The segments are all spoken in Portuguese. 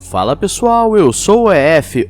Fala pessoal, eu sou o EF,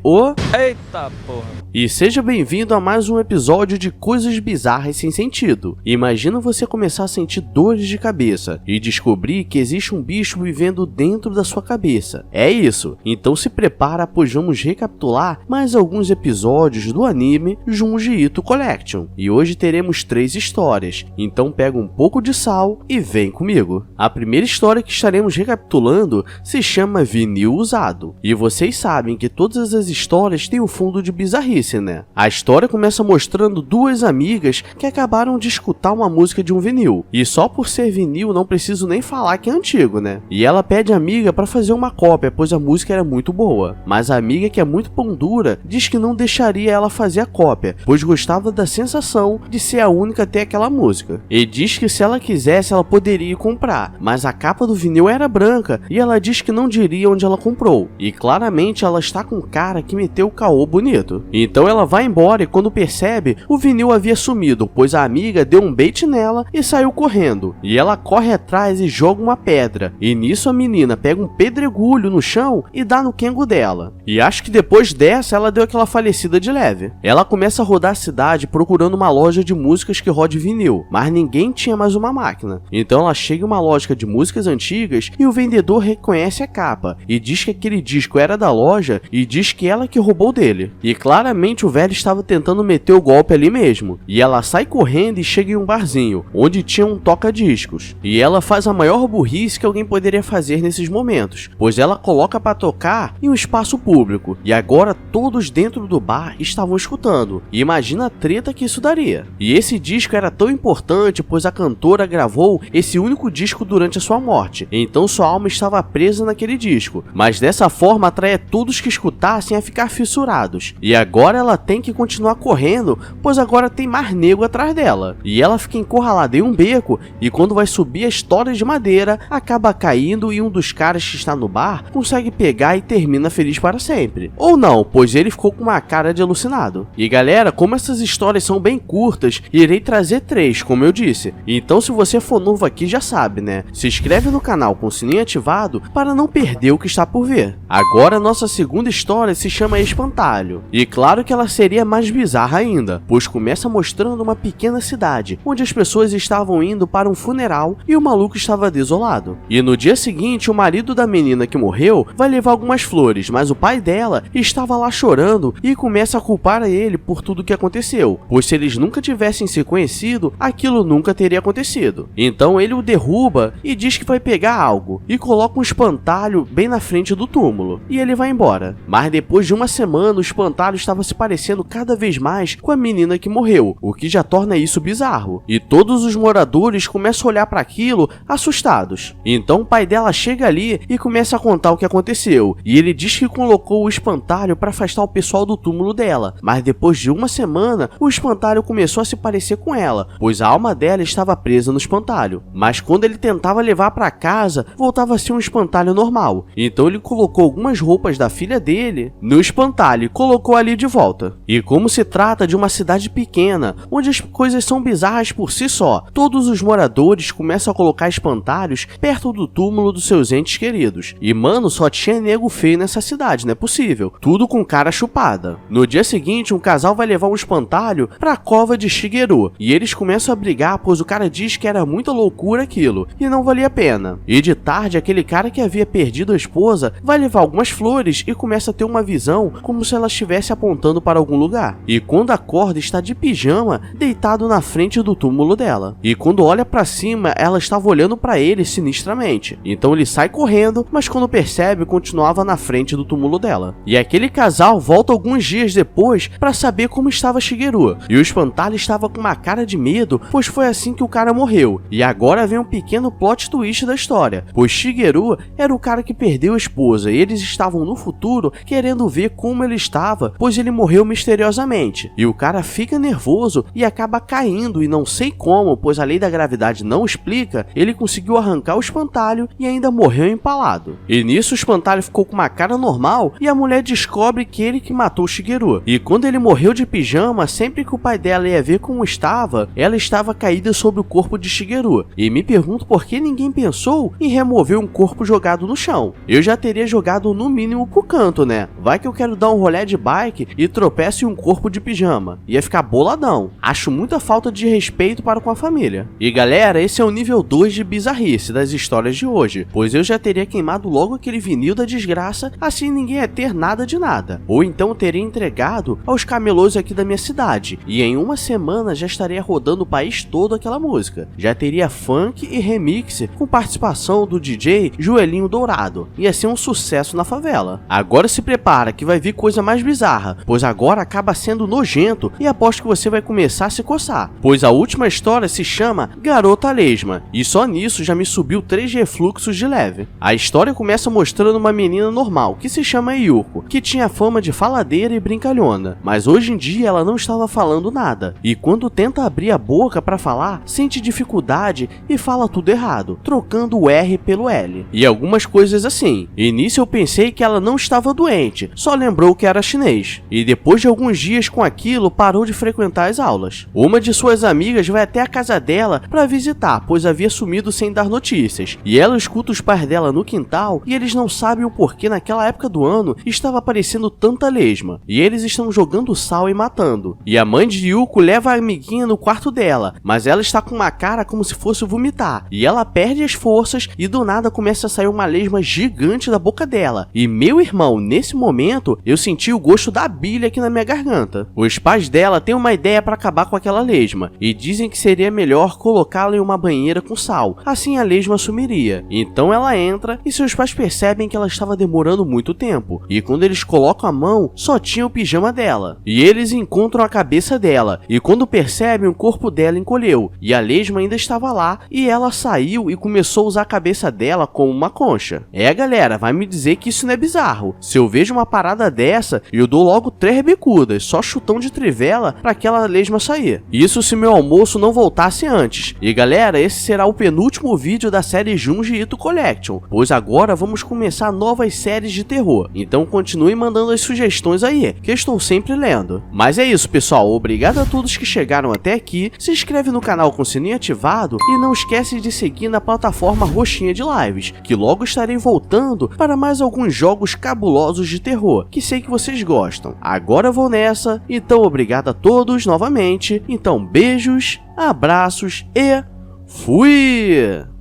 Eita porra! E seja bem-vindo a mais um episódio de Coisas Bizarras Sem Sentido. Imagina você começar a sentir dores de cabeça e descobrir que existe um bicho vivendo dentro da sua cabeça. É isso, então se prepara, pois vamos recapitular mais alguns episódios do anime Junji Ito Collection. E hoje teremos 3 histórias, então pega um pouco de sal e vem comigo. A primeira história que estaremos recapitulando se chama Vinil Usado. E vocês sabem que todas as histórias têm um fundo de bizarrice, né? A história começa mostrando duas amigas que acabaram de escutar uma música de um vinil. E só por ser vinil não preciso nem falar que é antigo, né? E ela pede a amiga para fazer uma cópia, pois a música era muito boa. Mas a amiga, que é muito pão dura, diz que não deixaria ela fazer a cópia, pois gostava da sensação de ser a única a ter aquela música. E diz que se ela quisesse ela poderia comprar, mas a capa do vinil era branca e ela diz que não diria onde ela comprou. E claramente ela está com cara que meteu o caô bonito. Então ela vai embora e quando percebe, o vinil havia sumido, pois a amiga deu um bait nela e saiu correndo. E ela corre atrás e joga uma pedra. E nisso a menina pega um pedregulho no chão e dá no quengo dela. E acho que depois dessa ela deu aquela falecida de leve. Ela começa a rodar a cidade procurando uma loja de músicas que rode vinil, mas ninguém tinha mais uma máquina. Então ela chega em uma loja de músicas antigas e o vendedor reconhece a capa e diz que aquele disco era da loja e diz que ela que roubou dele. E claramente o velho estava tentando meter o golpe ali mesmo. E ela sai correndo e chega em um barzinho, onde tinha um toca-discos. E ela faz a maior burrice que alguém poderia fazer nesses momentos, pois ela coloca para tocar em um espaço público. E agora todos dentro do bar estavam escutando. E imagina a treta que isso daria. E esse disco era tão importante, pois a cantora gravou esse único disco durante a sua morte. Então sua alma estava presa naquele disco. Mas dessa forma atraía todos que escutassem a ficar fissurados. E agora ela tem que continuar correndo, pois agora tem mais nego atrás dela. E ela fica encurralada em um beco, e quando vai subir as toras de madeira, acaba caindo e um dos caras que está no bar consegue pegar e termina feliz para sempre. Ou não, pois ele ficou com uma cara de alucinado. E galera, como essas histórias são bem curtas, irei trazer 3, como eu disse. Então se você for novo aqui já sabe, né? Se inscreve no canal com o sininho ativado para não perder o que está por vir. Agora nossa segunda história se chama Espantalho. E claro que ela seria mais bizarra ainda, pois começa mostrando uma pequena cidade, onde as pessoas estavam indo para um funeral e o maluco estava desolado. E no dia seguinte, o marido da menina que morreu vai levar algumas flores, mas o pai dela estava lá chorando e começa a culpar a ele por tudo que aconteceu, pois se eles nunca tivessem se conhecido, aquilo nunca teria acontecido. Então ele o derruba e diz que vai pegar algo, e coloca um espantalho bem na frente do túmulo, e ele vai embora. Mas depois de uma semana, o espantalho estava se parecendo cada vez mais com a menina que morreu, o que já torna isso bizarro. E todos os moradores começam a olhar para aquilo assustados. Então o pai dela chega ali e começa a contar o que aconteceu. E ele diz que colocou o espantalho para afastar o pessoal do túmulo dela. Mas depois de uma semana, o espantalho começou a se parecer com ela, pois a alma dela estava presa no espantalho. Mas quando ele tentava levar para casa, voltava a ser um espantalho normal. Então ele colocou algumas roupas da filha dele no espantalho e colocou ali de volta. E como se trata de uma cidade pequena, onde as coisas são bizarras por si só, todos os moradores começam a colocar espantalhos perto do túmulo dos seus entes queridos. E mano, só tinha nego feio nessa cidade, não é possível. Tudo com cara chupada. No dia seguinte, um casal vai levar um espantalho para a cova de Shigeru. E eles começam a brigar, pois o cara diz que era muita loucura aquilo, e não valia a pena. E de tarde, aquele cara que havia perdido a esposa vai levar algumas flores e começa a ter uma visão como se ela estivesse apontando para algum lugar. E quando acorda, está de pijama, deitado na frente do túmulo dela. E quando olha para cima, ela estava olhando para ele sinistramente. Então ele sai correndo, mas quando percebe, continuava na frente do túmulo dela. E aquele casal volta alguns dias depois para saber como estava Shigeru. E o espantalho estava com uma cara de medo, pois foi assim que o cara morreu. E agora vem um pequeno plot twist da história, pois Shigeru era o cara que perdeu a esposa e eles estavam no futuro querendo ver como ele estava, pois ele ele morreu misteriosamente, e o cara fica nervoso e acaba caindo e não sei como, pois a lei da gravidade não explica, ele conseguiu arrancar o espantalho e ainda morreu empalado. E nisso o espantalho ficou com uma cara normal e a mulher descobre que ele que matou o Shigeru. E quando ele morreu de pijama, sempre que o pai dela ia ver como estava, ela estava caída sobre o corpo de Shigeru. E me pergunto por que ninguém pensou em remover um corpo jogado no chão. Eu já teria jogado no mínimo pro canto, né? Vai que eu quero dar um rolê de bike e tropeço em um corpo de pijama. Ia ficar boladão. Acho muita falta de respeito para com a família. E galera, esse é o nível 2 de bizarrice das histórias de hoje, pois eu já teria queimado logo aquele vinil da desgraça, assim ninguém ia ter nada de nada. Ou então teria entregado aos camelôs aqui da minha cidade, e em uma semana já estaria rodando o país todo aquela música. Já teria funk e remix com participação do DJ Joelhinho Dourado. Ia ser um sucesso na favela. Agora se prepara que vai vir coisa mais bizarra, pois agora acaba sendo nojento e aposto que você vai começar a se coçar, pois a última história se chama Garota Lesma, e só nisso já me subiu 3 refluxos de leve. A história começa mostrando uma menina normal, que se chama Yuko, que tinha fama de faladeira e brincalhona, mas hoje em dia ela não estava falando nada, e quando tenta abrir a boca para falar, sente dificuldade e fala tudo errado, trocando o R pelo L, e algumas coisas assim. Início eu pensei que ela não estava doente, só lembrou que era chinês, e depois de alguns dias com aquilo parou de frequentar as aulas. Uma de suas amigas vai até a casa dela para visitar, pois havia sumido sem dar notícias, e ela escuta os pais dela no quintal e eles não sabem o porquê naquela época do ano estava aparecendo tanta lesma, e eles estão jogando sal e matando. E a mãe de Yuko leva a amiguinha no quarto dela, mas ela está com uma cara como se fosse vomitar, e ela perde as forças e do nada começa a sair uma lesma gigante da boca dela. E meu irmão, nesse momento eu senti o gosto da bilha aqui na minha garganta. Os pais dela têm uma ideia para acabar com aquela lesma e dizem que seria melhor colocá-la em uma banheira com sal, assim a lesma sumiria. Então ela entra e seus pais percebem que ela estava demorando muito tempo, e quando eles colocam a mão só tinha o pijama dela, e eles encontram a cabeça dela, e quando percebem o corpo dela encolheu, e a lesma ainda estava lá, e ela saiu e começou a usar a cabeça dela como uma concha. É galera, vai me dizer que isso não é bizarro. Se eu vejo uma parada dessa, eu dou logo 3 bicudas, só chutão de trivela para aquela lesma sair. Isso se meu almoço não voltasse antes. E galera, esse será o penúltimo vídeo da série Junji Ito Collection, pois agora vamos começar novas séries de terror. Então continue mandando as sugestões aí, que eu estou sempre lendo. Mas é isso pessoal, obrigado a todos que chegaram até aqui, se inscreve no canal com o sininho ativado e não esquece de seguir na plataforma roxinha de lives, que logo estarei voltando para mais alguns jogos cabulosos de terror, que sei que vocês gostam. Agora eu vou nessa, então obrigado a todos novamente, então beijos, abraços e fui!